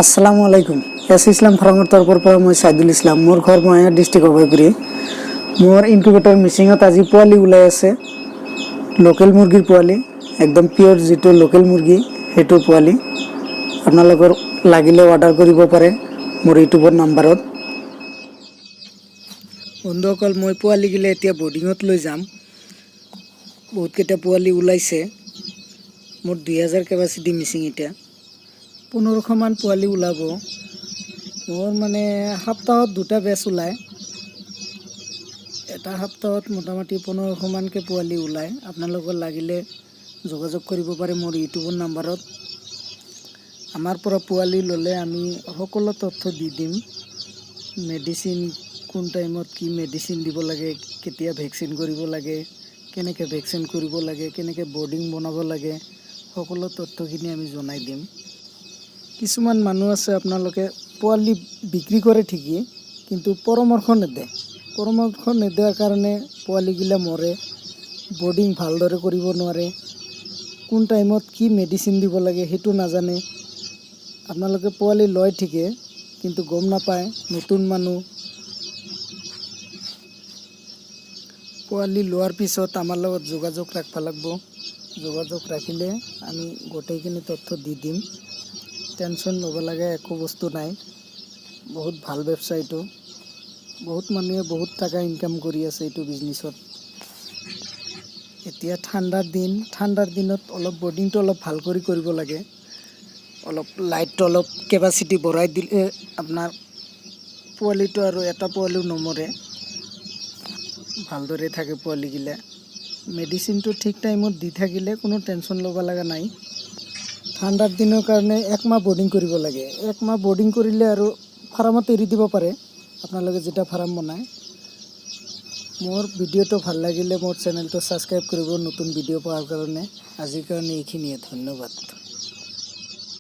আসসালামু আলাইকুম। এস ইসলাম ফাৰ্মৰ তৰফৰ পৰা মই সাইদুল ইছলাম। মোৰ ঘৰ মহায়াৰ ডিষ্ট্ৰিক্ট অভয়পুৰী। মোৰ ইনকুবেটৰ মিচিঙত আজি পোৱালি ওলাই আছে, লোকেল মুৰ্গীৰ পোৱালি, একদম পিয়ৰ যিটো লোকেল মুৰ্গী সেইটো পোৱালি। আপোনালোকৰ লাগিলে অৰ্ডাৰ কৰিব পাৰে মোৰ ইউটিউবৰ নাম্বাৰত। বন্ধুসকল, মই পোৱালিগিলা এতিয়া বৰ্ডিঙত লৈ যাম। বহুতকেইটা পোৱালি ওলাইছে। মোৰ 2000 কেপাচিটি মিচিং এতিয়া 1500 মান পোৱালি ওলাব। মোৰ মানে সপ্তাহত 2টা বেচ ওলায়। এটা সপ্তাহত মোটামুটি 1500 মানকৈ পোৱালি ওলায়। আপোনালোকৰ লাগিলে যোগাযোগ কৰিব পাৰে মোৰ ইউটিউবৰ নাম্বাৰত। আমাৰ পৰা পোৱালি ল'লে আমি সকলো তথ্য দি দিম। মেডিচিন কোন টাইমত কি মেডিচিন দিব লাগে, কেতিয়া ভেকচিন কৰিব লাগে, কেনেকৈ ভেকচিন কৰিব লাগে, কেনেকৈ বৰ্ডিং বনাব লাগে, সকলো তথ্যখিনি আমি জনাই দিম। কিছুমান মানুহ আছে আপোনালোকে পোৱালি বিক্ৰী কৰে ঠিকই, কিন্তু পৰামৰ্শ নেদিয়াৰ কাৰণে পোৱালিগিলা মৰে, বৰ্ডিং ভালদৰে কৰিব নোৱাৰে, কোন টাইমত কি মেডিচিন দিব লাগে সেইটো নাজানে। আপোনালোকে পোৱালি লয় ঠিকে, কিন্তু গম নাপায়। নতুন মানুহ পোৱালি লোৱাৰ পিছত আমাৰ লগত যোগাযোগ ৰাখিব লাগিব। যোগাযোগ ৰাখিলে আমি গোটেইখিনি তথ্য দি দিম। টেনশ্যন ল'ব লাগে একো বস্তু নাই। বহুত ভাল ব্যৱসায় এইটো। বহুত মানুহে বহুত টকা ইনকাম কৰি আছে এইটো বিজনেছত। এতিয়া ঠাণ্ডাৰ দিনত অলপ বৰ্ডিংটো অলপ ভাল কৰি কৰিব লাগে। অলপ লাইটটো অলপ কেপাচিটি বঢ়াই দিলে আপোনাৰ পোৱালিটো আৰু এটা পোৱালিও নমৰে, ভালদৰে থাকে পোৱালিগিলা। মেডিচিনটো ঠিক টাইমত দি থাকিলে কোনো টেনশ্যন ল'ব লগা নাই। ঠাণ্ডাৰ দিনৰ কাৰণে 1 মাহ বৰ্ডিং কৰিব লাগে। 1 মাহ বৰ্ডিং কৰিলে আৰু ফাৰ্মত এৰি দিব পাৰে আপোনালোকে যেতিয়া ফাৰ্ম বনায়। মোৰ ভিডিঅ'টো ভাল লাগিলে মোৰ চেনেলটো ছাবস্ক্ৰাইব কৰিব নতুন ভিডিঅ' পোৱাৰ কাৰণে। আজিৰ কাৰণে এইখিনিয়ে, ধন্যবাদ।